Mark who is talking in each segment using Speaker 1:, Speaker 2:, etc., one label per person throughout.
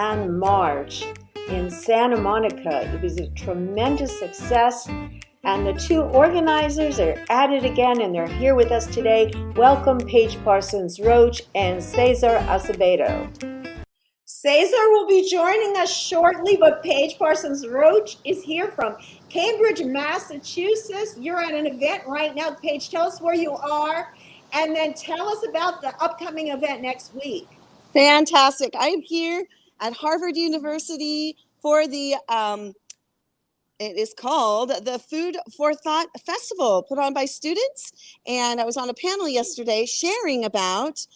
Speaker 1: and March in Santa Monica. It was a tremendous success, and the two organizers are at it again, and they're here with us today. Welcome Paige Parsons-Roach and Cesar Acevedo. Cesar will be joining us shortly, but Paige Parsons-Roach is here from Cambridge, Massachusetts. You're at an event right now. Paige, tell us where you are, and then tell us about the upcoming event next week.
Speaker 2: Fantastic. I am here at Harvard University for the, it is called the Food for Thought Festival, put on by students. And I was on a panel yesterday sharing about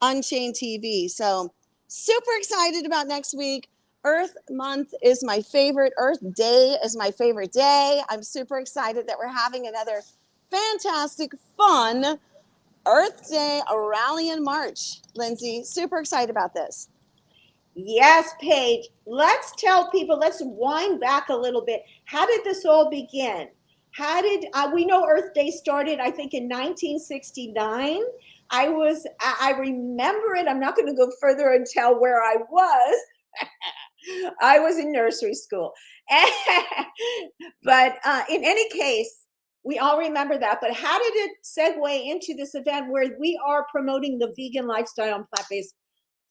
Speaker 2: UnChainedTV. So super excited about next week. Earth Month is my favorite. Earth Day is my favorite day. I'm super excited that we're having another fantastic, fun Earth Day, a rally in March. Lindsay, super excited about this.
Speaker 1: Yes, Paige. Let's tell people, let's wind back a little bit. How did this all begin? How did, we know Earth Day started, I think, in 1969. I remember it. I'm not going to go further and tell where I was. I was in nursery school. But in any case, we all remember that. But how did it segue into this event where we are promoting the vegan lifestyle and plant-based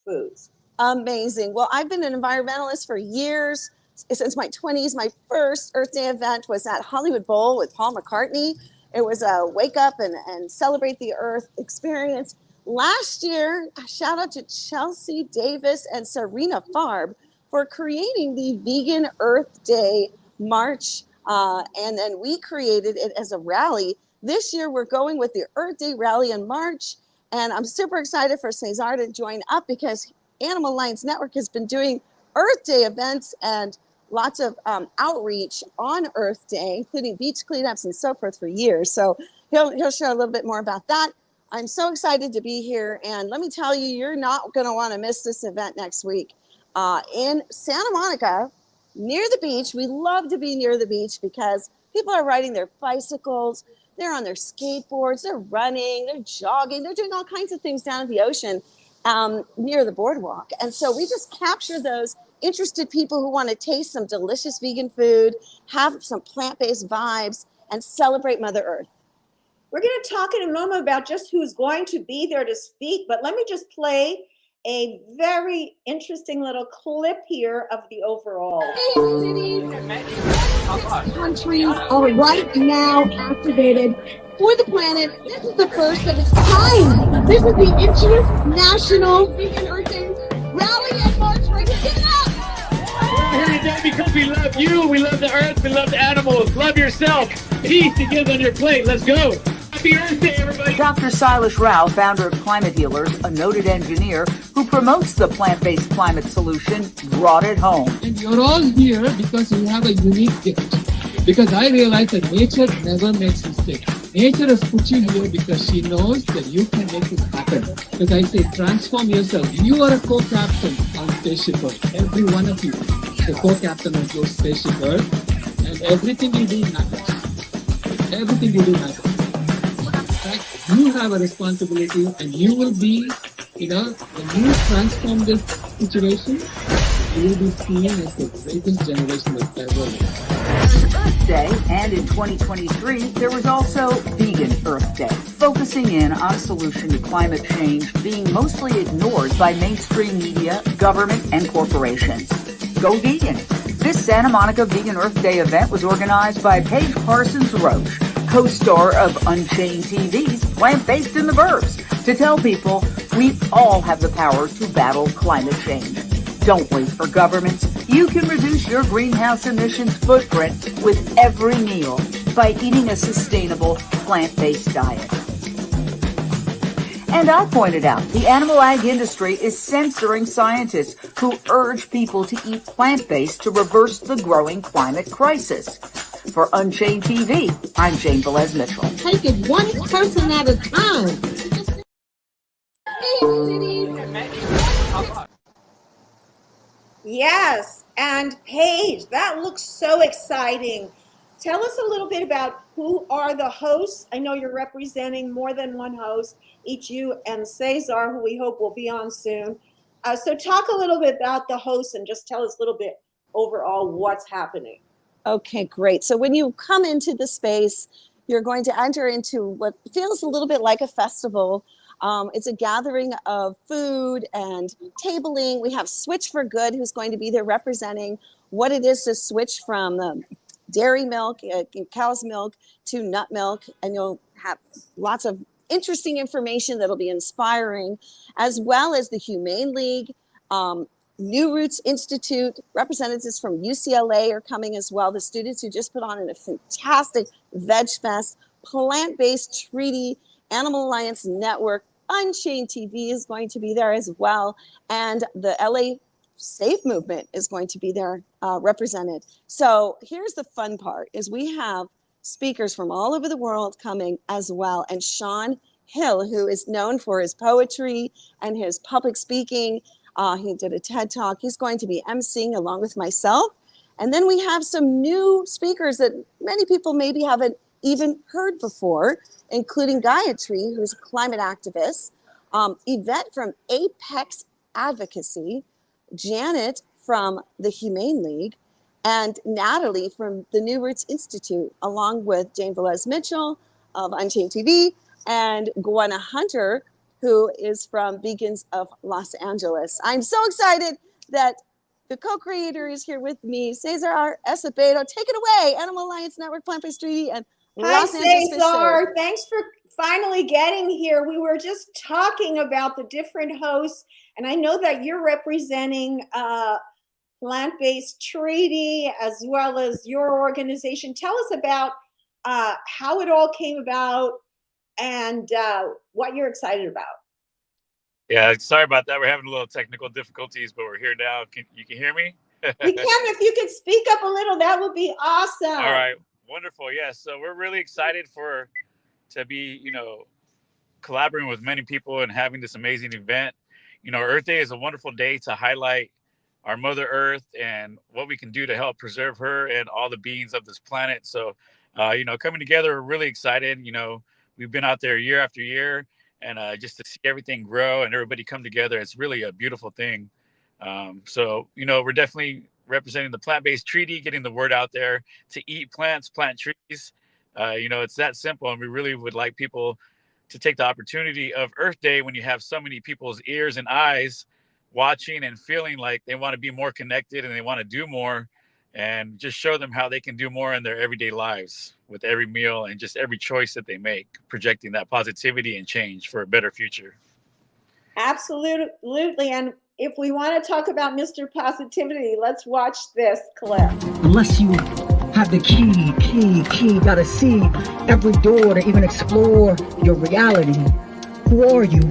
Speaker 1: foods?
Speaker 2: Amazing. Well, I've been an environmentalist for years, since my 20s. My first Earth Day event was at Hollywood Bowl with Paul McCartney. It was a wake up and celebrate the earth experience. Last year, shout out to Chelsea Davis and Serena Farb for creating the Vegan Earth Day March. And then we created it as a rally. This year, we're going with the Earth Day Rally in March. And I'm super excited for Cesar to join up because Animal Alliance Network has been doing Earth Day events and lots of outreach on Earth Day, including beach cleanups and so forth for years. So he'll share a little bit more about that. I'm so excited to be here. And let me tell you, you're not going to want to miss this event next week in Santa Monica, near the beach. We love to be near the beach because people are riding their bicycles, they're on their skateboards, they're running, they're jogging, they're doing all kinds of things down at the ocean near the boardwalk. And so we just capture those interested people who want to taste some delicious vegan food, have some plant-based vibes, and celebrate Mother Earth.
Speaker 1: We're going to talk in a moment about just who's going to be there to speak, but let me just play a very interesting little clip here of the overall.
Speaker 3: Countries are right now activated for the planet. This is the first of its kind. This is the International Vegan Earth Day Rally and March. Right here. Give it up!
Speaker 4: We're here today because we love you, we love the earth, we love the animals. Love yourself. Peace begins on your plate. Let's go. Happy Earth Day, everybody.
Speaker 5: Dr. Silas Rao, founder of Climate Healers, a noted engineer who promotes the plant-based climate solution, brought it home.
Speaker 6: And you're all here because you have a unique gift. Because I realize that nature never makes mistakes. Nature has put you here because she knows that you can make it happen. Because I say, transform yourself. You are a co-captain on Spaceship Earth. Every one of you is a co-captain on your Spaceship Earth. And everything you do matters. Everything you do matters. You have a responsibility, and you will be, when you transform this situation, you will be seen as the greatest generation that ever lived.
Speaker 5: Earth Day, and in 2023, there was also Vegan Earth Day, focusing in on a solution to climate change being mostly ignored by mainstream media, government, and corporations. Go vegan. This Santa Monica Vegan Earth Day event was organized by Paige Parsons-Roach, co-star of UnChainedTV's Plant-Based in the Burbs, to tell people we all have the power to battle climate change. Don't wait for governments. You can reduce your greenhouse emissions footprint with every meal by eating a sustainable plant-based diet. And I pointed out the animal ag industry is censoring scientists who urge people to eat plant-based to reverse the growing climate crisis. For UnChainedTV, I'm Jane Velez-Mitchell.
Speaker 3: Take it one person at a time.
Speaker 1: Yes, and Paige, that looks so exciting. Tell us a little bit about who are the hosts. I know you're representing more than one host, each you and Cesar, who we hope will be on soon. So talk a little bit about the host and just tell us a little bit overall what's happening.
Speaker 2: Okay, great. So when you come into the space, you're going to enter into what feels a little bit like a festival. It's a gathering of food and tabling. We have Switch for Good, who's going to be there representing what it is to switch from the dairy milk, cow's milk, to nut milk. And you'll have lots of interesting information that'll be inspiring, as well as the Humane League, New Roots Institute, representatives from UCLA are coming as well. The students who just put on a fantastic Veg Fest, plant-based treaty, Animal Alliance Network, UnChainedTV is going to be there as well, and the LA Safe Movement is going to be there represented. So here's the fun part: is we have speakers from all over the world coming as well, and Sean Hill, who is known for his poetry and his public speaking. He did a TED Talk. He's going to be emceeing along with myself. And then we have some new speakers that many people maybe haven't even heard before, including Gayatri, who's a climate activist, Yvette from Apex Advocacy, Janet from the Humane League, and Natalie from the New Roots Institute, along with Jane Velez Mitchell of UnChainedTV and Gwenna Hunter, who is from Vegans of Los Angeles. I'm so excited that the co-creator is here with me, Cesar Acevedo. Take it away, Animal Alliance Network, Plant-Based Treaty, and Los Angeles.
Speaker 1: Hi, Cesar. Thanks for finally getting here. We were just talking about the different hosts, and I know that you're representing Plant-Based Treaty as well as your organization. Tell us about how it all came about and what you're excited about.
Speaker 7: Yeah, sorry about that. We're having a little technical difficulties, but we're here now. You can hear me?
Speaker 1: We can. If you could speak up a little, that would be awesome.
Speaker 7: All right, wonderful. Yeah, so we're really excited to be, collaborating with many people and having this amazing event. Earth Day is a wonderful day to highlight our Mother Earth and what we can do to help preserve her and all the beings of this planet. So, coming together, we're really excited. We've been out there year after year, and just to see everything grow and everybody come together, it's really a beautiful thing. So, we're definitely representing the Plant-Based Treaty, getting the word out there to eat plants, plant trees. It's that simple. And we really would like people to take the opportunity of Earth Day, when you have so many people's ears and eyes watching and feeling like they want to be more connected and they want to do more, and just show them how they can do more in their everyday lives with every meal and just every choice that they make, projecting that positivity and change for a better future.
Speaker 1: Absolutely. And if we want to talk about Mr. Positivity, let's watch this clip.
Speaker 8: Unless you have the key, gotta see every door to even explore your reality. Who are you?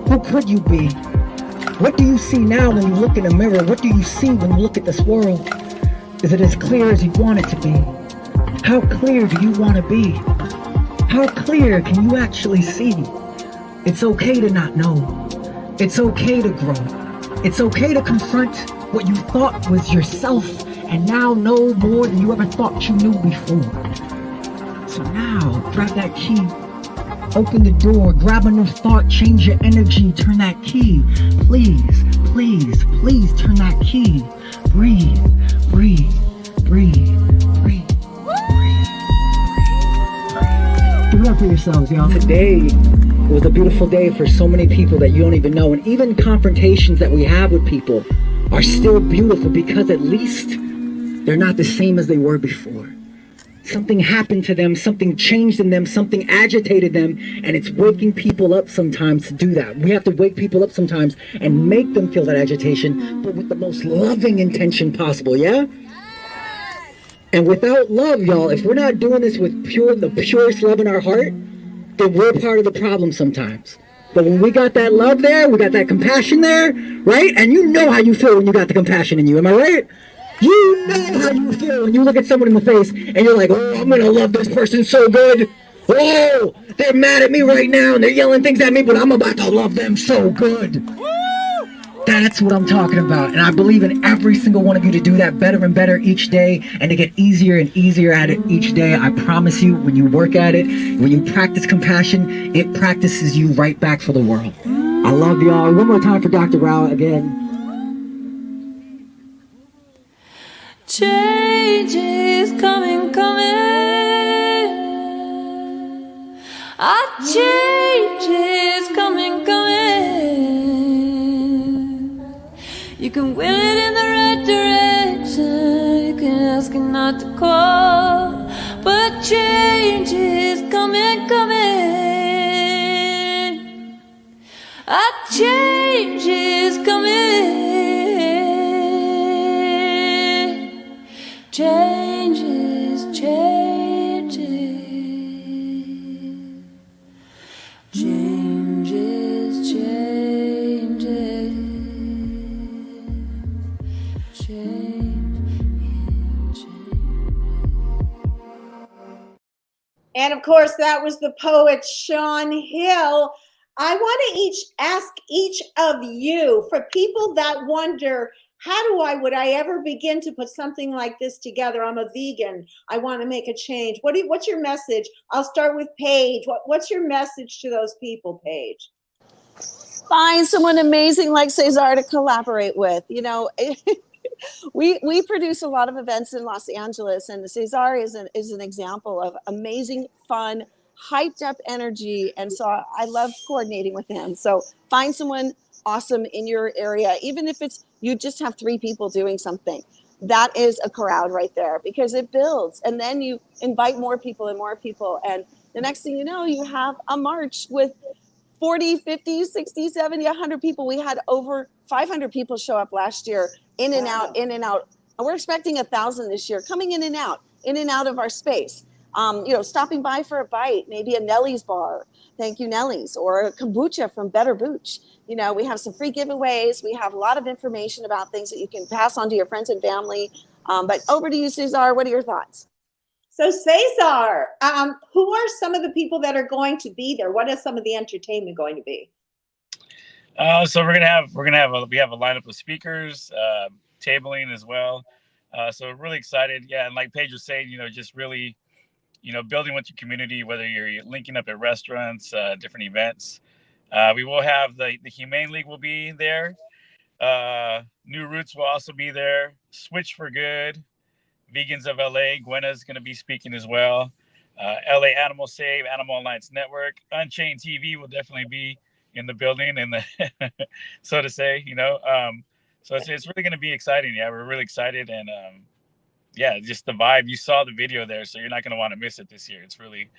Speaker 8: Who could you be? What do you see now when you look in the mirror? What do you see when you look at this world? Is it as clear as you want it to be? How clear do you want to be? How clear can you actually see? It's okay to not know. It's okay to grow. It's okay to confront what you thought was yourself and now know more than you ever thought you knew before. So now, grab that key. Open the door, grab a new thought, change your energy, turn that key. Please, please, please turn that key. Breathe, breathe, breathe, breathe, breathe. Give it up for yourselves, y'all. Today was a beautiful day for so many people that you don't even know. And even confrontations that we have with people are still beautiful because at least they're not the same as they were before. Something happened to them, something changed in them, something agitated them, and it's waking people up sometimes to do that. We have to wake people up sometimes and make them feel that agitation, but with the most loving intention possible, yeah? And without love, y'all, if we're not doing this with the purest love in our heart, then we're part of the problem sometimes. But when we got that love there, we got that compassion there, right? And you know how you feel when you got the compassion in you, am I right? You know how you feel when you look at someone in the face and you're like, oh, I'm gonna love this person so good. Oh, they're mad at me right now and they're yelling things at me, but I'm about to love them so good. That's what I'm talking about. And I believe in every single one of you to do that better and better each day and to get easier and easier at it each day. I promise you, when you work at it, when you practice compassion, it practices you right back for the world. I love y'all. One more time for Dr. Rao again.
Speaker 9: Change is coming, coming. Change is coming, coming. You can win it in the right direction. You can ask it not to call, but change is coming, coming. Change is coming. Change is changing. Change is changing. Change.
Speaker 1: And of course, that was the poet Sean Hill. I want to ask each of you, for people that wonder, would I ever begin to put something like this together? I'm a vegan. I want to make a change. What's your message? I'll start with Paige. What's your message to those people, Paige?
Speaker 2: Find someone amazing like Cesar to collaborate with. You know, we produce a lot of events in Los Angeles, and Cesar is an example of amazing, fun, hyped up energy. And so I love coordinating with him. So find someone awesome in your area, even if it's you just have 3 people doing something. That is a crowd right there, because it builds, and then you invite more people, and the next thing you know, you have a march with 40, 50, 60, 70, 100 people. We had over 500 people show up last year, in and out. And we're expecting 1,000 this year, coming in and out of our space. Stopping by for a bite, maybe a Nellie's bar. Thank you, Nellie's, or a kombucha from Better Booch. We have some free giveaways. We have a lot of information about things that you can pass on to your friends and family. But over to you, Cesar. What are your thoughts?
Speaker 1: So Cesar, who are some of the people that are going to be there? What is some of the entertainment going to be?
Speaker 7: So we have a lineup of speakers, tabling as well. So we're really excited. Yeah, and like Paige was saying, just really, building with your community, whether you're linking up at restaurants, different events. We will have the Humane League will be there. New Roots will also be there. Switch for Good, Vegans of LA, Gwenna's going to be speaking as well. LA Animal Save, Animal Alliance Network, UnChainedTV will definitely be in the building, so to say, so it's really going to be exciting. Yeah, we're really excited, and just the vibe. You saw the video there, so you're not going to want to miss it this year. It's really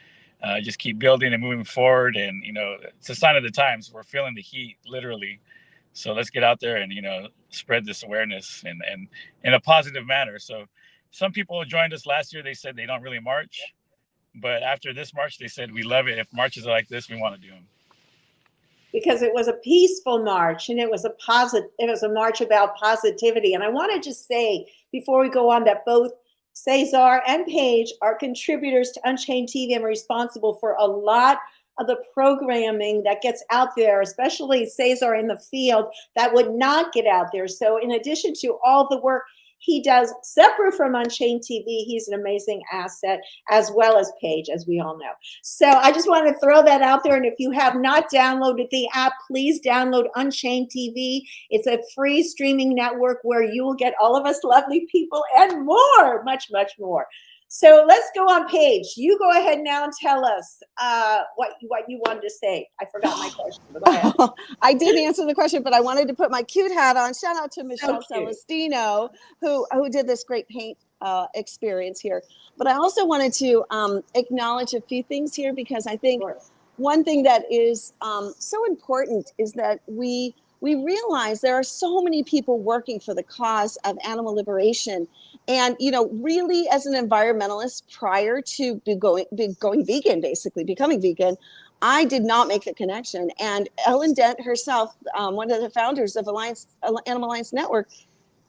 Speaker 7: just keep building and moving forward, and it's a sign of the times. We're feeling the heat, literally. So let's get out there and spread this awareness and in a positive manner. So some people who joined us last year, they said they don't really march, but after this march, they said we love it. If marches are like this, we want to do them.
Speaker 1: Because it was a peaceful march, and it was a march about positivity. And I want to just say before we go on that both Cesar and Paige are contributors to UnChainedTV and responsible for a lot of the programming that gets out there, especially Cesar in the field, that would not get out there. So in addition to all the work he does separate from UnChainedTV, he's an amazing asset, as well as Paige, as we all know. So I just want to throw that out there. And if you have not downloaded the app, please download UnChainedTV. It's a free streaming network where you will get all of us lovely people and more, much, much more. So let's go on, Paige. You go ahead now and tell us what you wanted to say. I forgot my question, but go ahead.
Speaker 2: I did answer the question, but I wanted to put my cute hat on. Shout out to Michelle Celestino, who did this great paint experience here. But I also wanted to acknowledge a few things here, because I think one thing that is so important is that we realize there are so many people working for the cause of animal liberation. And, really as an environmentalist, prior to going vegan, basically becoming vegan, I did not make the connection. And Ellen Dent herself, one of the founders of Animal Alliance Network,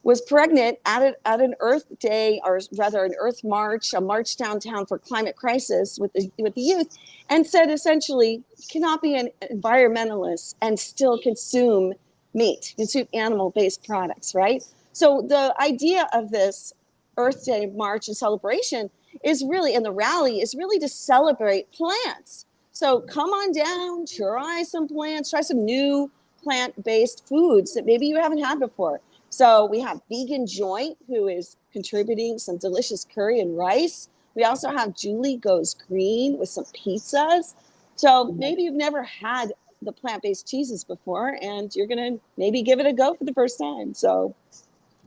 Speaker 2: was pregnant at an Earth Day, or rather an Earth March, a march downtown for climate crisis with the youth, and said essentially, you cannot be an environmentalist and still consume meat, consume animal-based products, right? So the idea of this Earth Day March and celebration is really, and the rally is really to celebrate plants. So come on down, try some plants, try some new plant-based foods that maybe you haven't had before. So we have Vegan Joint, who is contributing some delicious curry and rice. We also have Julie Goes Green with some pizzas. So maybe you've never had the plant-based cheeses before, and you're going to maybe give it a go for the first time. So,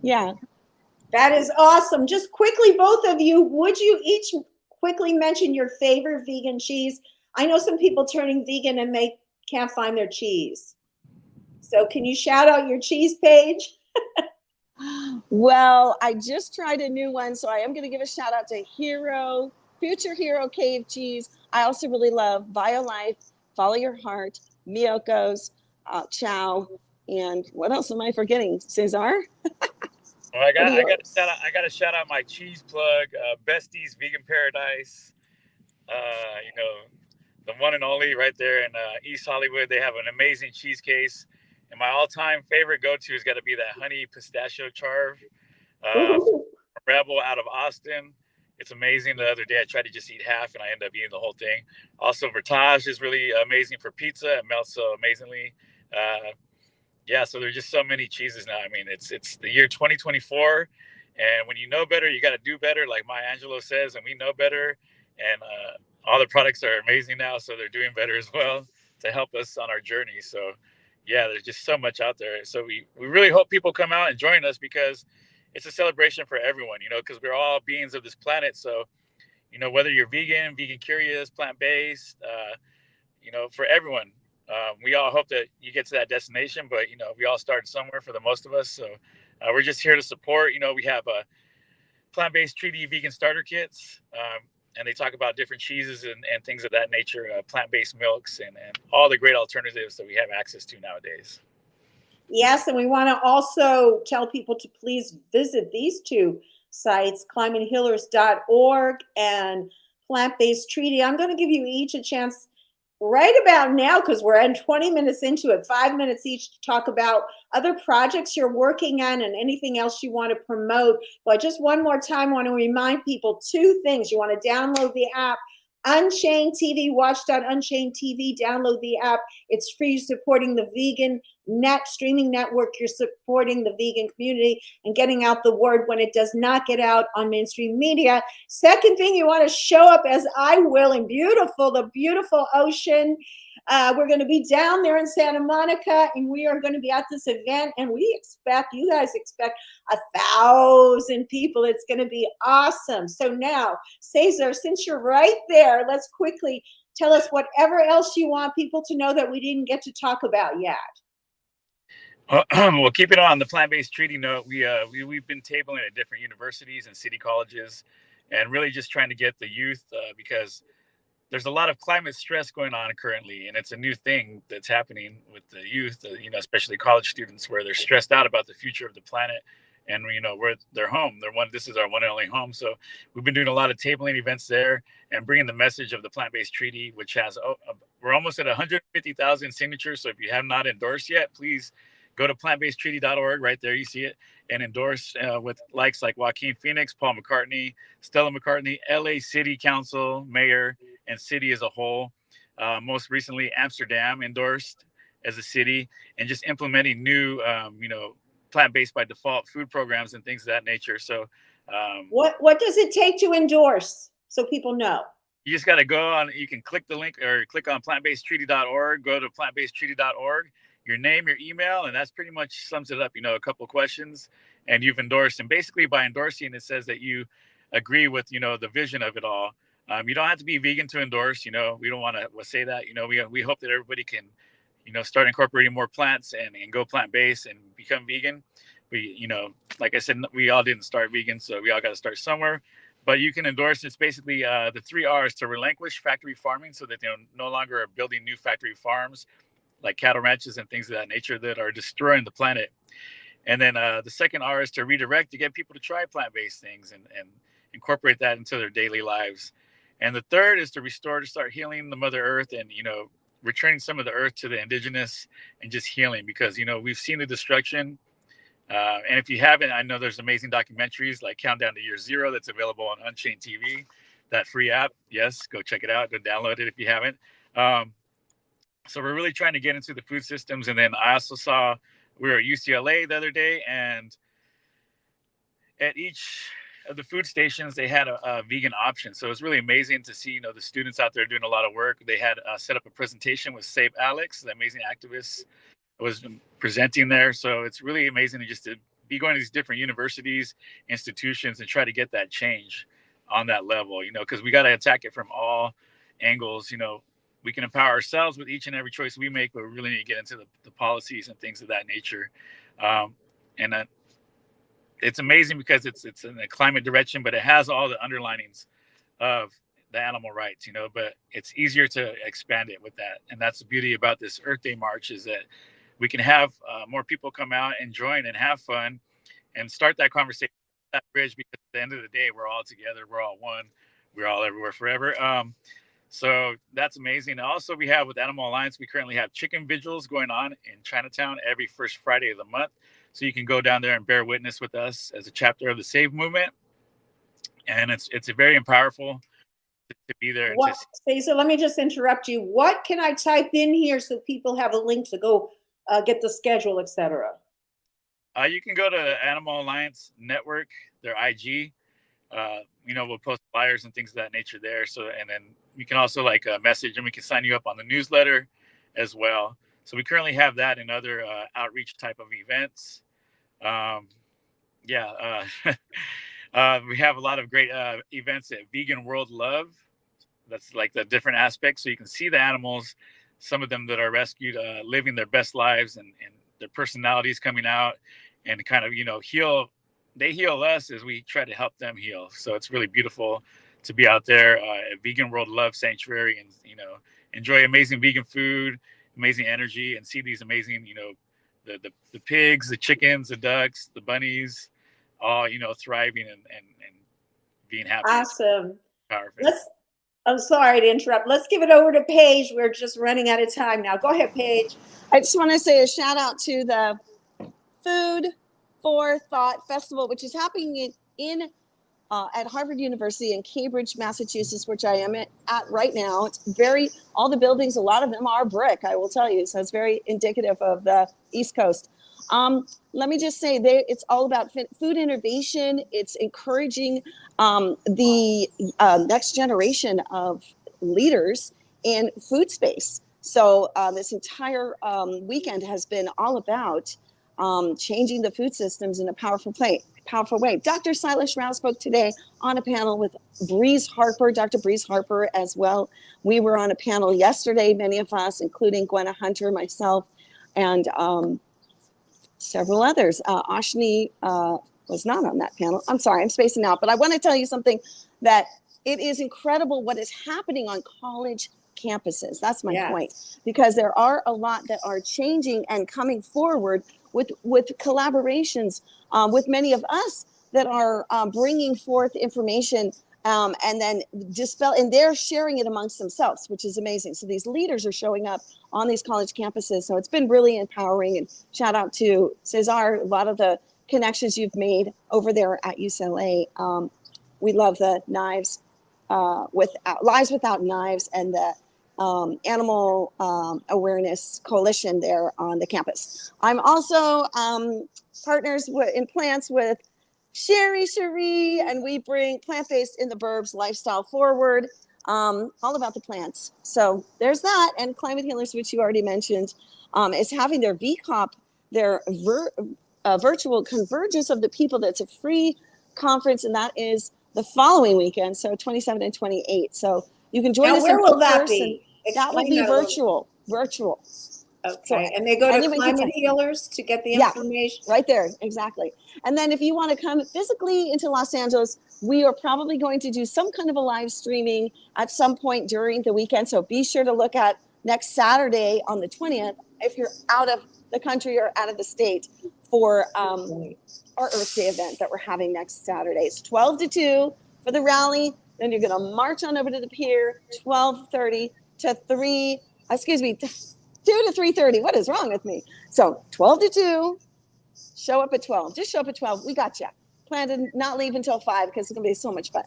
Speaker 2: yeah.
Speaker 1: That is awesome. Just quickly, both of you, would you each quickly mention your favorite vegan cheese? I know some people turning vegan and they can't find their cheese. So can you shout out your cheese page?
Speaker 2: Well, I just tried a new one, so I am going to give a shout out to Future Hero Cave Cheese. I also really love BioLife, Follow Your Heart, Miyoko's, Chow, and what else am I forgetting? Cesar?
Speaker 7: Well, I got to shout out my cheese plug, Bestie's Vegan Paradise. The one and only right there in East Hollywood. They have an amazing cheese case. And my all-time favorite go-to has got to be that honey pistachio charve. Rebel out of Austin. It's amazing. The other day I tried to just eat half and I ended up eating the whole thing. Also, Vertage is really amazing for pizza. It melts so amazingly. So there's just so many cheeses now. I mean, it's the year 2024, and when you know better, you got to do better, like Maya Angelou says, and we know better. And all the products are amazing now, so they're doing better as well to help us on our journey. So, yeah, there's just so much out there. So we really hope people come out and join us, because it's a celebration for everyone, because we're all beings of this planet. So, whether you're vegan curious, plant-based, for everyone. We all hope that you get to that destination, but we all start somewhere for the most of us. So we're just here to support. We have plant-based treaty vegan starter kits, and they talk about different cheeses and things of that nature, plant-based milks, and all the great alternatives that we have access to nowadays.
Speaker 1: Yes, and we want to also tell people to please visit these two sites, climatehealers.org and Plant-Based Treaty. I'm going to give you each a chance right about now, because we're 20 minutes into it, 5 minutes each, to talk about other projects you're working on and anything else you want to promote. But just one more time, I want to remind people two things. You want to download the app, Unchained TV, watch.unchainedtv, download the app. It's free, supporting the vegan streaming network. You're supporting the vegan community and getting out the word when it does not get out on mainstream media. Second thing, you want to show up, as I will, in the beautiful ocean. We're going to be down there in Santa Monica, and we are going to be at this event, and you guys expect 1,000 people. It's going to be awesome. So now, Cesar, since you're right there, let's quickly tell us whatever else you want people to know that we didn't get to talk about yet.
Speaker 7: Well, keeping on the plant-based treaty note, we've been tabling at different universities and city colleges, and really just trying to get the youth, because there's a lot of climate stress going on currently, and it's a new thing that's happening with the youth, especially college students, where they're stressed out about the future of the planet, and where they're home. This is our one and only home. So we've been doing a lot of tabling events there and bringing the message of the plant-based treaty, which has we're almost at 150,000 signatures. So if you have not endorsed yet, please go to plantbasedtreaty.org. Right there, you see it, and endorse with likes like Joaquin Phoenix, Paul McCartney, Stella McCartney, LA City Council, Mayor, and city as a whole. Most recently, Amsterdam endorsed as a city, and just implementing new, plant-based by default food programs and things of that nature. So
Speaker 1: what does it take to endorse, so people know?
Speaker 7: You just got to go on, you can click the link or click on plantbasedtreaty.org, go to plantbasedtreaty.org, your name, your email, and that's pretty much sums it up. A couple questions, and you've endorsed. And basically by endorsing, it says that you agree with, the vision of it all. You don't have to be vegan to endorse. We don't want to say that. We hope that everybody can, start incorporating more plants and go plant-based and become vegan. We, like I said, we all didn't start vegan, so we all got to start somewhere. But you can endorse. It's basically the 3 R's: to relinquish factory farming, so that they no longer are building new factory farms like cattle ranches and things of that nature that are destroying the planet. And then the second R is to redirect, to get people to try plant-based things and incorporate that into their daily lives. And the third is to restore, to start healing the Mother Earth, and returning some of the earth to the indigenous, and just healing, because we've seen the destruction. And if you haven't, I know there's amazing documentaries like Countdown to Year Zero that's available on Unchained TV, that free app. Yes, go check it out, go download it if you haven't. So we're really trying to get into the food systems. And then I also saw, we were at UCLA the other day, and at each of the food stations, they had a vegan option. So it's really amazing to see, the students out there doing a lot of work. They had set up a presentation with Save Alex, the amazing activist was presenting there. So it's really amazing to be going to these different universities, institutions, and try to get that change on that level, because we got to attack it from all angles. We can empower ourselves with each and every choice we make, but we really need to get into the policies and things of that nature. It's amazing because it's in the climate direction, but it has all the underlinings of the animal rights, but it's easier to expand it with that. And that's the beauty about this Earth Day March, is that we can have more people come out and join and have fun and start that conversation, that bridge, because at the end of the day, we're all together. We're all one. We're all everywhere forever. So that's amazing. Also, we have with Animal Alliance, we currently have chicken vigils going on in Chinatown every first Friday of the month. So you can go down there and bear witness with us as a chapter of the Save movement. And it's very powerful to be there.
Speaker 1: So let me just interrupt you. What can I type in here so people have a link to go get the schedule, etc.?
Speaker 7: You can go to Animal Alliance Network, their IG. We'll post flyers and things of that nature there. So, and then you can also message, and we can sign you up on the newsletter as well. So we currently have that and other outreach type of events. We have a lot of great events at Vegan World Love. That's like the different aspects. So you can see the animals, some of them that are rescued, living their best lives, and their personalities coming out, and kind of, heal. They heal us as we try to help them heal. So it's really beautiful to be out there at Vegan World Love Sanctuary and, enjoy amazing vegan food, amazing energy, and see these amazing, the pigs, the chickens, the ducks, the bunnies, all, thriving and being happy.
Speaker 1: Awesome. I'm sorry to interrupt. Let's give it over to Paige. We're just running out of time now. Go ahead, Paige.
Speaker 2: I just want to say a shout out to the Food for Thought Festival, which is happening at Harvard University in Cambridge, Massachusetts, which I am at right now. It's all the buildings, a lot of them are brick, I will tell you. So it's very indicative of the East Coast. Let me just say, it's all about food innovation. It's encouraging the next generation of leaders in food space. So this entire weekend has been all about changing the food systems in a powerful way. Dr. Silas Rao spoke today on a panel with Dr. Breeze Harper as well. We were on a panel yesterday, many of us, including Gwenna Hunter, myself, and several others. Ashni was not on that panel. I'm sorry, I'm spacing out. But I want to tell you something, that it is incredible what is happening on college campuses. That's my point. Because there are a lot that are changing and coming forward with collaborations with many of us that are bringing forth information and then and they're sharing it amongst themselves, which is amazing. So these leaders are showing up on these college campuses. So it's been really empowering, and shout out to Cesar, a lot of the connections you've made over there at UCLA. We love the Lives Without Knives and the Animal Awareness Coalition there on the campus. I'm also partners in plants with Sherry Cherie, and we bring plant-based in the burbs lifestyle forward, all about the plants. So there's that. And Climate Healers, which you already mentioned, is having their VCOP, their virtual convergence of the people. That's a free conference, and that is the following weekend, so 27 and 28. So you can join us.
Speaker 1: Where will that be?
Speaker 2: That will be virtual.
Speaker 1: Okay,
Speaker 2: so,
Speaker 1: and they go to Climate Healers to get the information?
Speaker 2: Right there, exactly. And then if you want to come physically into Los Angeles, we are probably going to do some kind of a live streaming at some point during the weekend. So be sure to look at next Saturday on the 20th, if you're out of the country or out of the state, for our Earth Day event that we're having next Saturday. It's 12 to 2 for the rally. Then you're going to march on over to the pier, 12:30 to 2 to 3:30. What is wrong with me? So 12 to 2, show up at 12. Just show up at 12. We got you. Plan to not leave until 5 because it's going to be so much fun.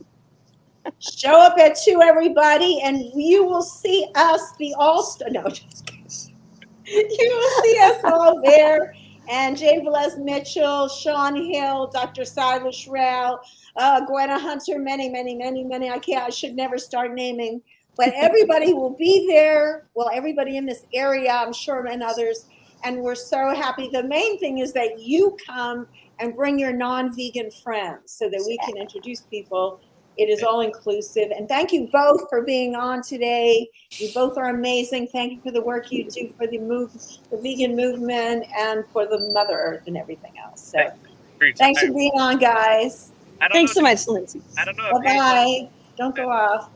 Speaker 1: Show up at 2, everybody, and you will see us, the All-Star. No, just kidding. You will see us all there. And Jane Velez Mitchell, Sean Hill, Dr. Silas Rao, Gwenna Hunter, many, many, many, many. I should never start naming. But everybody will be there. Well, everybody in this area, I'm sure, and others. And we're so happy. The main thing is that you come and bring your non-vegan friends so that we can introduce people. It is all inclusive. And thank you both for being on today. You both are amazing. Thank you for the work you do for the vegan movement and for the Mother Earth and everything else. So thanks for being on, guys.
Speaker 2: Thanks so much, Lindsey.
Speaker 7: I don't know.
Speaker 1: Bye-bye. Don't go off.